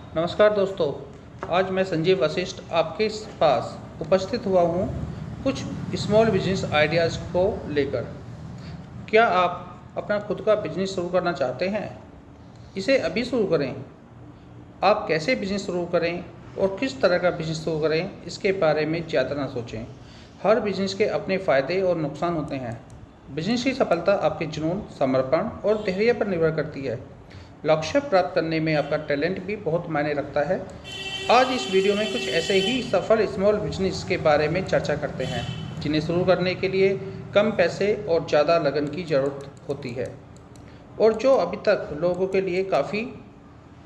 नमस्कार दोस्तों, आज मैं संजीव वशिष्ठ आपके पास उपस्थित हुआ हूँ कुछ स्मॉल बिजनेस आइडियाज़ को लेकर। क्या आप अपना खुद का बिजनेस शुरू करना चाहते हैं? इसे अभी शुरू करें। आप कैसे बिजनेस शुरू करें और किस तरह का बिजनेस शुरू करें, इसके बारे में ज़्यादा ना सोचें। हर बिजनेस के अपने फ़ायदे और नुकसान होते हैं। बिजनेस की सफलता आपके जुनून, समर्पण और धैर्य पर निर्भर करती है। लक्ष्य प्राप्त करने में आपका टैलेंट भी बहुत मायने रखता है। आज इस वीडियो में कुछ ऐसे ही सफल स्मॉल बिजनेस के बारे में चर्चा करते हैं जिन्हें शुरू करने के लिए कम पैसे और ज़्यादा लगन की ज़रूरत होती है और जो अभी तक लोगों के लिए काफ़ी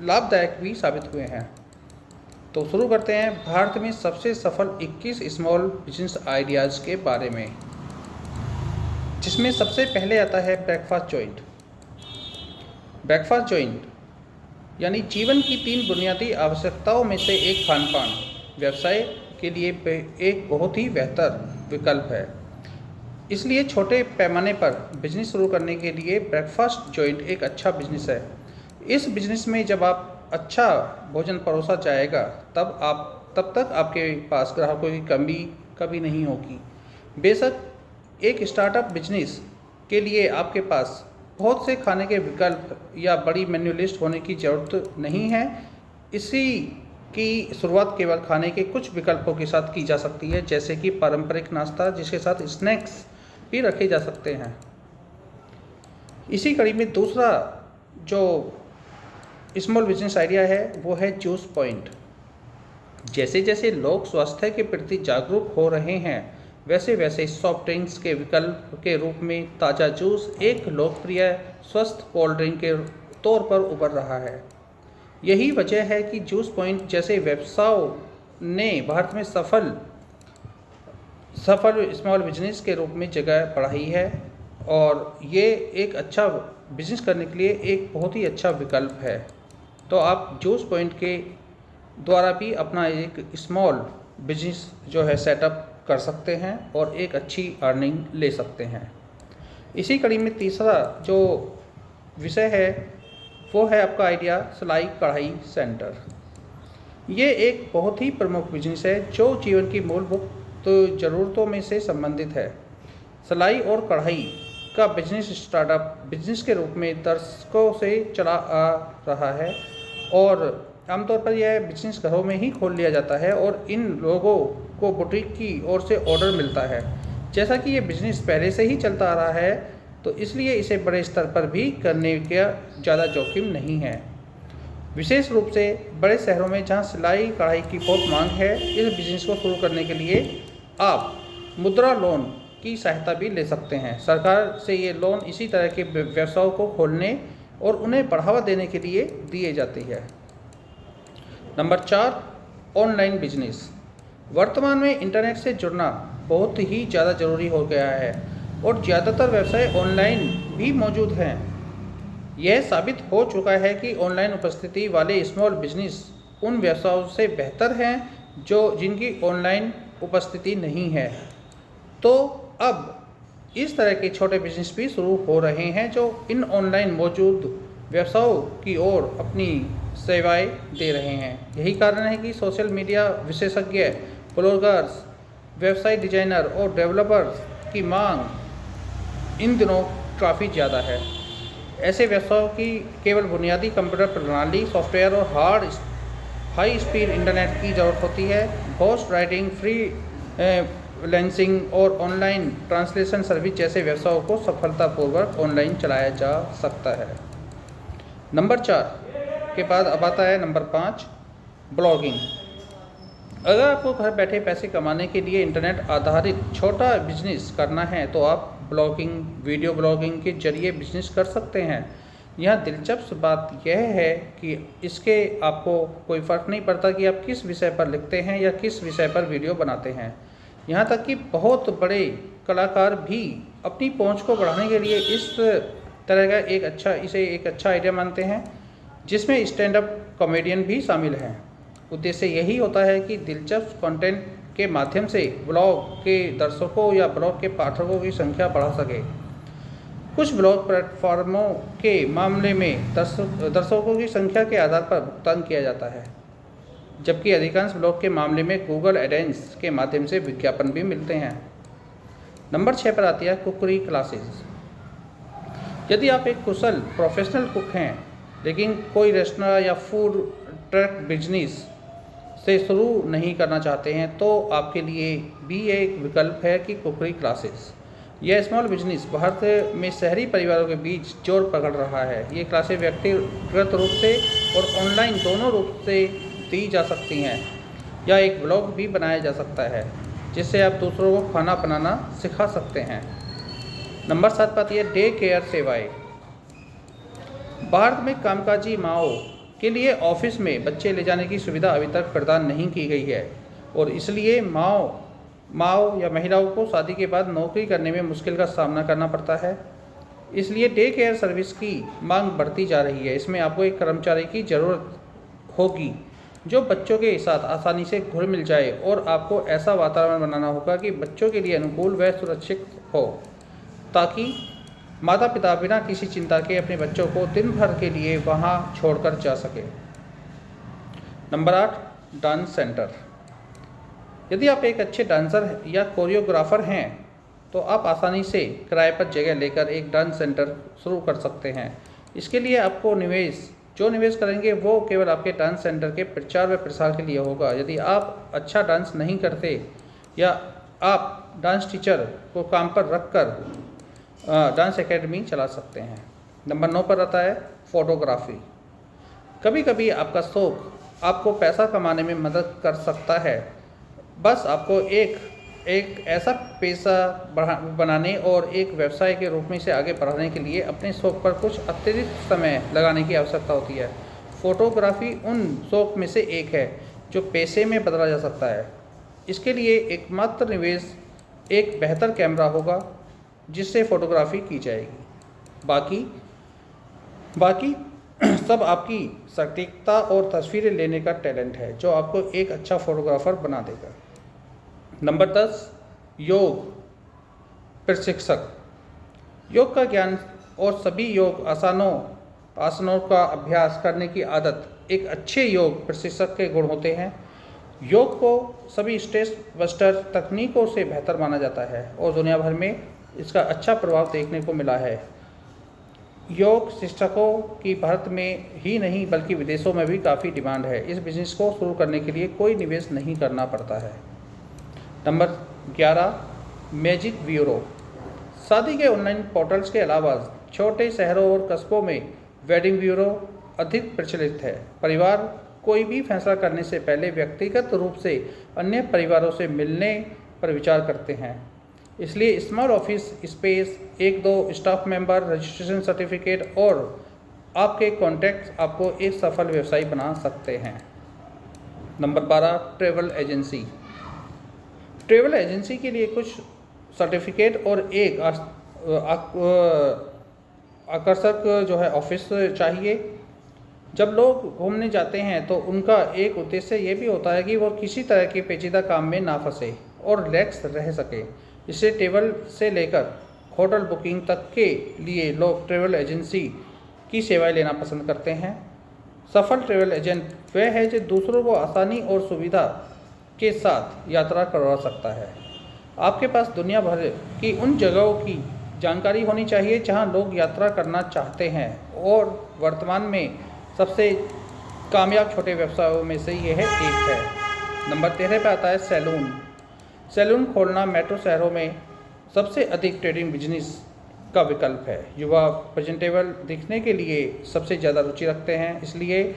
लाभदायक भी साबित हुए हैं। तो शुरू करते हैं भारत में सबसे सफल 21 स्मॉल बिजनेस आइडियाज़ के बारे में, जिसमें सबसे पहले आता है ब्रेकफास्ट जॉइंट। ब्रेकफास्ट जॉइंट यानी जीवन की 3 बुनियादी आवश्यकताओं में से एक खानपान व्यवसाय के लिए एक बहुत ही बेहतर विकल्प है। इसलिए छोटे पैमाने पर बिजनेस शुरू करने के लिए ब्रेकफास्ट जॉइंट एक अच्छा बिजनेस है। इस बिजनेस में जब आप अच्छा भोजन परोसा जाएगा तब तक आपके पास ग्राहकों की कमी कभी नहीं होगी। बेशक एक स्टार्टअप बिजनेस के लिए आपके पास बहुत से खाने के विकल्प या बड़ी मेन्यू लिस्ट होने की ज़रूरत नहीं है। इसी की शुरुआत केवल खाने के कुछ विकल्पों के साथ की जा सकती है, जैसे कि पारंपरिक नाश्ता जिसके साथ स्नैक्स भी रखे जा सकते हैं। इसी कड़ी में दूसरा जो स्मॉल बिजनेस आइडिया है वो है जूस पॉइंट। जैसे जैसे लोग स्वास्थ्य के प्रति जागरूक हो रहे हैं, वैसे वैसे सॉफ्ट ड्रिंक्स के विकल्प के रूप में ताज़ा जूस एक लोकप्रिय स्वस्थ कोल्ड ड्रिंक के तौर पर उभर रहा है। यही वजह है कि जूस पॉइंट जैसे व्यवसायों ने भारत में सफल स्मॉल बिजनेस के रूप में जगह बढ़ाई है और ये एक अच्छा बिजनेस करने के लिए एक बहुत ही अच्छा विकल्प है। तो आप जूस पॉइंट के द्वारा भी अपना एक स्मॉल बिजनेस जो है सेटअप कर सकते हैं और एक अच्छी अर्निंग ले सकते हैं। इसी कड़ी में तीसरा जो विषय है वो है आपका आइडिया सिलाई कढ़ाई सेंटर। ये एक बहुत ही प्रमुख बिजनेस है जो जीवन की मूलभूत ज़रूरतों में से संबंधित है। सिलाई और कढ़ाई का बिजनेस स्टार्टअप बिजनेस के रूप में दशकों से चला आ रहा है और आमतौर पर यह बिजनेस घरों में ही खोल लिया जाता है और इन लोगों को बुटीक की ओर से ऑर्डर मिलता है। जैसा कि ये बिजनेस पहले से ही चलता आ रहा है, तो इसलिए इसे बड़े स्तर पर भी करने का ज़्यादा जोखिम नहीं है। विशेष रूप से बड़े शहरों में जहां सिलाई कढ़ाई की बहुत मांग है, इस बिजनेस को शुरू करने के लिए आप मुद्रा लोन की सहायता भी ले सकते हैं। सरकार से ये लोन इसी तरह के व्यवसायों को खोलने और उन्हें बढ़ावा देने के लिए दिए जाती है। Number 4, online business. वर्तमान में इंटरनेट से जुड़ना बहुत ही ज़्यादा ज़रूरी हो गया है और ज़्यादातर व्यवसाय ऑनलाइन भी मौजूद हैं। यह साबित हो चुका है कि ऑनलाइन उपस्थिति वाले स्मॉल बिजनेस उन व्यवसायों से बेहतर हैं जिनकी ऑनलाइन उपस्थिति नहीं है। तो अब इस तरह के छोटे बिजनेस भी शुरू हो रहे हैं जो इन ऑनलाइन मौजूद व्यवसायों की ओर अपनी सेवाएं दे रहे हैं। यही कारण है कि सोशल मीडिया विशेषज्ञ, ब्लॉगर्स, वेबसाइट डिजाइनर और डेवलपर्स की मांग इन दिनों काफ़ी ज़्यादा है। ऐसे व्यवसायों की केवल बुनियादी कंप्यूटर प्रणाली, सॉफ्टवेयर और हाई स्पीड इंटरनेट की ज़रूरत होती है। घोस्ट राइटिंग, फ्रीलांसिंग और ऑनलाइन ट्रांसलेशन सर्विस जैसे व्यवसायों को सफलतापूर्वक ऑनलाइन चलाया जा सकता है। नंबर 4 के बाद अब आता है नंबर 5, ब्लॉगिंग। अगर आपको घर बैठे पैसे कमाने के लिए इंटरनेट आधारित छोटा बिजनेस करना है तो आप ब्लॉगिंग, वीडियो ब्लॉगिंग के जरिए बिजनेस कर सकते हैं। यहाँ दिलचस्प बात यह है कि इसके आपको कोई फ़र्क नहीं पड़ता कि आप किस विषय पर लिखते हैं या किस विषय पर वीडियो बनाते हैं। यहाँ तक कि बहुत बड़े कलाकार भी अपनी पहुँच को बढ़ाने के लिए इस तरह का इसे एक अच्छा आइडिया मानते हैं, जिसमें स्टैंड अप कॉमेडियन भी शामिल हैं। उद्देश्य यही होता है कि दिलचस्प कंटेंट के माध्यम से ब्लॉग के दर्शकों या ब्लॉग के पाठकों की संख्या बढ़ा सके। कुछ ब्लॉग प्लेटफॉर्मों के मामले में दर्शकों की संख्या के आधार पर भुगतान किया जाता है, जबकि अधिकांश ब्लॉग के मामले में गूगल एडेंस के माध्यम से विज्ञापन भी मिलते हैं। नंबर 6 पर आती है कुकरी क्लासेस। यदि आप एक कुशल प्रोफेशनल कुक हैं लेकिन कोई रेस्टोरेंट या फूड ट्रक बिजनेस से शुरू नहीं करना चाहते हैं तो आपके लिए भी एक विकल्प है कि कुकरी क्लासेस। यह स्मॉल बिजनेस भारत में शहरी परिवारों के बीच जोर पकड़ रहा है। ये क्लासेस व्यक्तिगत रूप से और ऑनलाइन दोनों रूप से दी जा सकती हैं या एक ब्लॉग भी बनाया जा सकता है जिससे आप दूसरों को खाना बनाना सिखा सकते हैं। नंबर 7 पर आती है डे केयर सेवाएं। भारत में कामकाजी माओ के लिए ऑफिस में बच्चे ले जाने की सुविधा अभी तक प्रदान नहीं की गई है और इसलिए माओ या महिलाओं को शादी के बाद नौकरी करने में मुश्किल का सामना करना पड़ता है। इसलिए डे केयर सर्विस की मांग बढ़ती जा रही है। इसमें आपको एक कर्मचारी की ज़रूरत होगी जो बच्चों के साथ आसानी से घुल मिल जाए और आपको ऐसा वातावरण बनाना होगा कि बच्चों के लिए अनुकूल व सुरक्षित हो, ताकि माता पिता बिना किसी चिंता के अपने बच्चों को दिन भर के लिए वहां छोड़कर जा सके। Number 8 dance centre. यदि आप एक अच्छे डांसर या कोरियोग्राफर हैं तो आप आसानी से किराए पर जगह लेकर एक डांस सेंटर शुरू कर सकते हैं। इसके लिए आपको निवेश करेंगे वो केवल आपके डांस सेंटर के प्रचार व प्रसार के लिए होगा। यदि आप अच्छा डांस नहीं करते या आप डांस टीचर को काम पर रखकर डांस एकेडमी चला सकते हैं। नंबर 9 पर आता है फोटोग्राफी। कभी कभी आपका शौक आपको पैसा कमाने में मदद कर सकता है। बस आपको एक ऐसा पेशा बनाने और एक व्यवसाय के रूप में इसे आगे बढ़ाने के लिए अपने शौक पर कुछ अतिरिक्त समय लगाने की आवश्यकता होती है। फोटोग्राफी उन शौक में से एक है जो पैसे में बदला जा सकता है। इसके लिए एकमात्र निवेश एक बेहतर कैमरा होगा जिससे फोटोग्राफी की जाएगी। बाकी सब आपकी सटीकता और तस्वीरें लेने का टैलेंट है जो आपको एक अच्छा फोटोग्राफर बना देगा। नंबर 10 योग प्रशिक्षक। योग का ज्ञान और सभी योग आसनों का अभ्यास करने की आदत एक अच्छे योग प्रशिक्षक के गुण होते हैं। योग को सभी स्ट्रेस बस्टर तकनीकों से बेहतर माना जाता है और दुनिया भर में इसका अच्छा प्रभाव देखने को मिला है। योग शिक्षकों की भारत में ही नहीं बल्कि विदेशों में भी काफ़ी डिमांड है। इस बिजनेस को शुरू करने के लिए कोई निवेश नहीं करना पड़ता है। Number 11 magic bureau. शादी के ऑनलाइन पोर्टल्स के अलावा छोटे शहरों और कस्बों में वेडिंग ब्यूरो अधिक प्रचलित है। परिवार कोई भी फैसला करने से पहले व्यक्तिगत रूप से अन्य परिवारों से मिलने पर विचार करते हैं। इसलिए small office space, 1-2 staff member, registration certificate और आपके कॉन्टैक्ट्स आपको एक सफल व्यवसायी बना सकते हैं। Number 12 travel agency. Travel agency के लिए कुछ सर्टिफिकेट और एक आकर्षक ऑफिस चाहिए। जब लोग घूमने जाते हैं तो उनका एक उद्देश्य ये भी होता है कि वो किसी तरह के पेचीदा काम में ना फंसे और रिलैक्स रह सके। इससे ट्रैवल से लेकर होटल बुकिंग तक के लिए लोग ट्रैवल एजेंसी की सेवाएं लेना पसंद करते हैं। सफल ट्रैवल एजेंट वह है जो दूसरों को आसानी और सुविधा के साथ यात्रा करवा सकता है। आपके पास दुनिया भर की उन जगहों की जानकारी होनी चाहिए जहां लोग यात्रा करना चाहते हैं और वर्तमान में सबसे कामयाब छोटे व्यवसायों में से यह एक है। नंबर 13 पे आता है सैलून खोलना मेट्रो शहरों में सबसे अधिक ट्रेडिंग बिजनेस का विकल्प है। युवा प्रेजेंटेबल दिखने के लिए सबसे ज़्यादा रुचि रखते हैं, इसलिए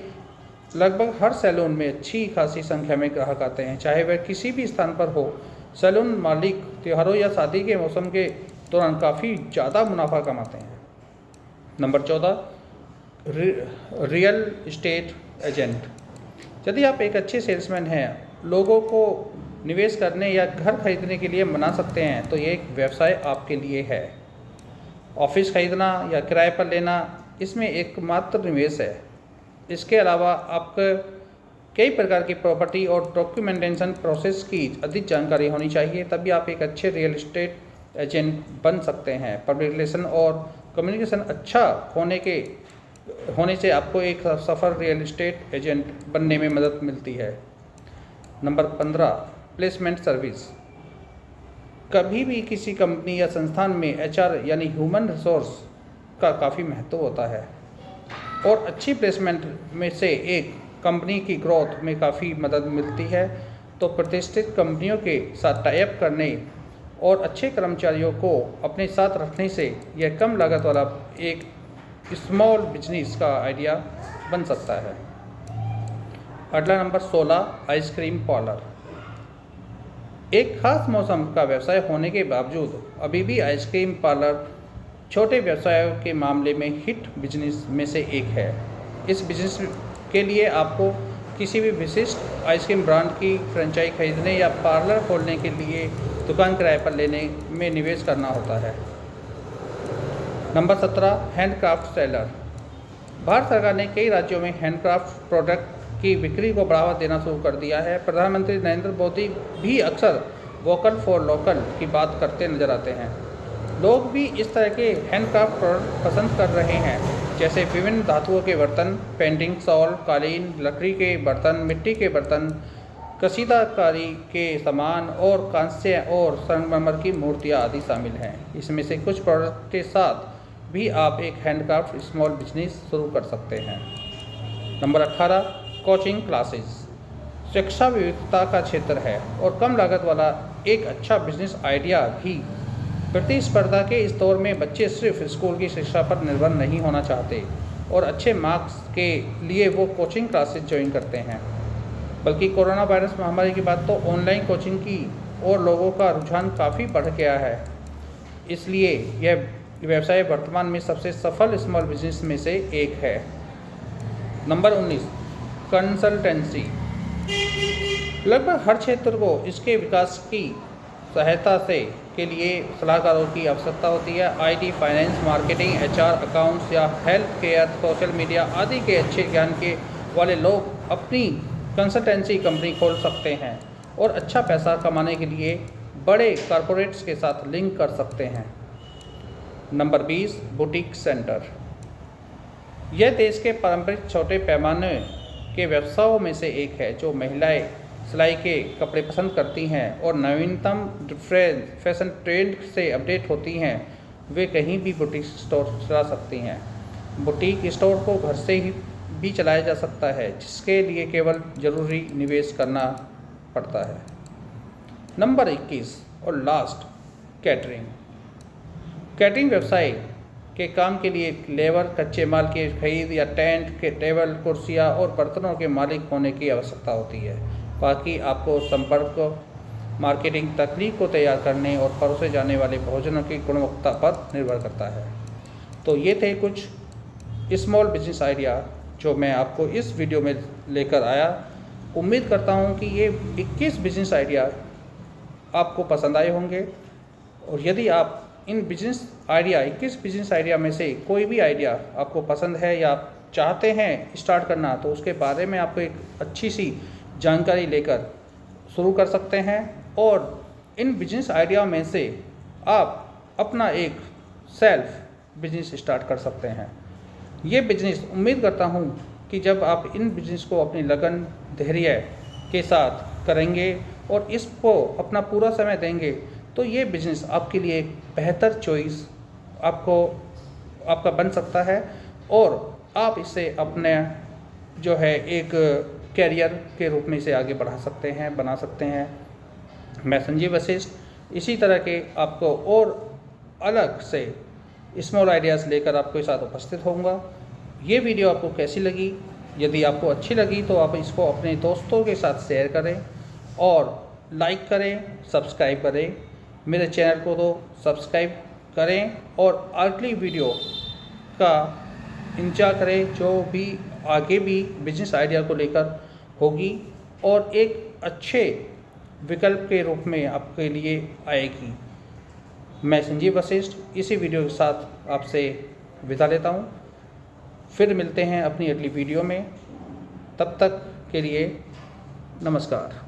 लगभग हर सैलून में अच्छी खासी संख्या में ग्राहक आते हैं, चाहे वह किसी भी स्थान पर हो। सैलून मालिक त्योहारों या शादी के मौसम के दौरान काफ़ी ज़्यादा मुनाफा कमाते हैं। Number 14 real estate agent. यदि आप एक अच्छे सेल्समैन हैं, लोगों को निवेश करने या घर खरीदने के लिए मना सकते हैं, तो ये एक व्यवसाय आपके लिए है। ऑफिस खरीदना या किराए पर लेना इसमें एकमात्र निवेश है। इसके अलावा आपको कई प्रकार की प्रॉपर्टी और डॉक्यूमेंटेशन प्रोसेस की अधिक जानकारी होनी चाहिए, तभी आप एक अच्छे रियल एस्टेट एजेंट बन सकते हैं। पब्लिक रिलेशन और कम्युनिकेशन अच्छा होने से आपको एक सफल रियल एस्टेट एजेंट बनने में मदद मिलती है। Number 15, placement service. कभी भी किसी कंपनी या संस्थान में HR यानी ह्यूमन रिसोर्स का काफ़ी महत्व होता है और अच्छी प्लेसमेंट में से एक कंपनी की ग्रोथ में काफ़ी मदद मिलती है। तो प्रतिष्ठित कंपनियों के साथ टाई अप करने और अच्छे कर्मचारियों को अपने साथ रखने से यह कम लागत वाला एक स्मॉल बिजनेस का आइडिया बन सकता है। अगला नंबर 16, आइसक्रीम पार्लर। एक खास मौसम का व्यवसाय होने के बावजूद अभी भी आइसक्रीम पार्लर छोटे व्यवसायों के मामले में हिट बिजनेस में से एक है। इस बिजनेस के लिए आपको किसी भी विशिष्ट आइसक्रीम ब्रांड की फ्रेंचाइज खरीदने या पार्लर खोलने के लिए दुकान किराए पर लेने में निवेश करना होता है। Number 17, handcraft seller. भारत सरकार ने कई राज्यों में हैंडक्राफ्ट प्रोडक्ट की बिक्री को बढ़ावा देना शुरू कर दिया है। प्रधानमंत्री नरेंद्र मोदी भी अक्सर वोकल फॉर लोकल की बात करते नजर आते हैं। लोग भी इस तरह के हैंडक्राफ्ट प्रोडक्ट पसंद कर रहे हैं, जैसे विभिन्न धातुओं के बर्तन, पेंटिंग, शॉल, कालीन, लकड़ी के बर्तन, मिट्टी के बर्तन, कसीदाकारी के सामान और कांस्य और संगमरमर की मूर्तियाँ आदि शामिल हैं। इसमें से कुछ प्रोडक्ट के साथ भी आप एक हैंडक्राफ्ट स्मॉल बिजनेस शुरू कर सकते हैं। Number 18, coaching classes. शिक्षा विविधता का क्षेत्र है और कम लागत वाला एक अच्छा बिजनेस आइडिया भी। प्रतिस्पर्धा के इस दौर में बच्चे सिर्फ स्कूल की शिक्षा पर निर्भर नहीं होना चाहते और अच्छे मार्क्स के लिए वो कोचिंग क्लासेस ज्वाइन करते हैं। बल्कि कोरोना वायरस महामारी के बाद तो ऑनलाइन कोचिंग की और लोगों का रुझान काफ़ी बढ़ गया है। इसलिए यह व्यवसाय वर्तमान में सबसे सफल स्मॉल बिजनेस में से एक है। Number 19, consultancy. लगभग हर क्षेत्र को इसके विकास की सहायता के लिए सलाहकारों की आवश्यकता होती है। IT, finance, marketing, HR, accounts या हेल्थ केयर, सोशल मीडिया आदि के अच्छे ज्ञान के वाले लोग अपनी कंसल्टेंसी कंपनी खोल सकते हैं और अच्छा पैसा कमाने के लिए बड़े कॉरपोरेट्स के साथ लिंक कर सकते हैं। Number 20, boutique centre. यह देश के पारंपरिक छोटे पैमाने के व्यवसायों में से एक है। जो महिलाएं सिलाई के कपड़े पसंद करती हैं और नवीनतम फैशन ट्रेंड से अपडेट होती हैं, वे कहीं भी बुटीक स्टोर चला सकती हैं। बुटीक स्टोर को घर से ही भी चलाया जा सकता है, जिसके लिए केवल ज़रूरी निवेश करना पड़ता है। नंबर 21 और लास्ट, कैटरिंग। कैटरिंग व्यवसाय के काम के लिए लेबर, कच्चे माल की खरीद या टेंट के टेबल, कुर्सियाँ और बर्तनों के मालिक होने की आवश्यकता होती है। बाकी आपको संपर्क, मार्केटिंग, तकनीक को तैयार करने और परोसे जाने वाले भोजनों की गुणवत्ता पर निर्भर करता है। तो ये थे कुछ स्मॉल बिजनेस आइडिया जो मैं आपको इस वीडियो में लेकर आया। उम्मीद करता हूँ कि ये 21 बिजनेस आइडिया आपको पसंद आए होंगे और यदि आप इन 21 बिजनेस आइडिया में से कोई भी आइडिया आपको पसंद है या आप चाहते हैं स्टार्ट करना, तो उसके बारे में आपको एक अच्छी सी जानकारी लेकर शुरू कर सकते हैं और इन बिजनेस आइडिया में से आप अपना एक सेल्फ बिजनेस स्टार्ट कर सकते हैं। ये बिजनेस उम्मीद करता हूँ कि जब आप इन बिजनेस को अपनी लगन, धैर्य के साथ करेंगे और इसको अपना पूरा समय देंगे, तो ये बिजनेस आपके लिए एक बेहतर चॉइस आपका बन सकता है और आप इसे अपने जो है एक कैरियर के रूप में इसे आगे बना सकते हैं। मैं संजीव वशिष्ठ इसी तरह के आपको और अलग से स्मॉल आइडियाज़ लेकर आपके साथ उपस्थित होऊंगा। ये वीडियो आपको कैसी लगी? यदि आपको अच्छी लगी तो आप इसको अपने दोस्तों के साथ शेयर करें और लाइक करें, सब्सक्राइब करें। मेरे चैनल को तो सब्सक्राइब करें और अगली वीडियो का इंतजार करें, जो भी आगे भी बिजनेस आइडिया को लेकर होगी और एक अच्छे विकल्प के रूप में आपके लिए आएगी। मैं संजीव वशिष्ठ इसी वीडियो के साथ आपसे विदा लेता हूँ। फिर मिलते हैं अपनी अगली वीडियो में। तब तक के लिए नमस्कार।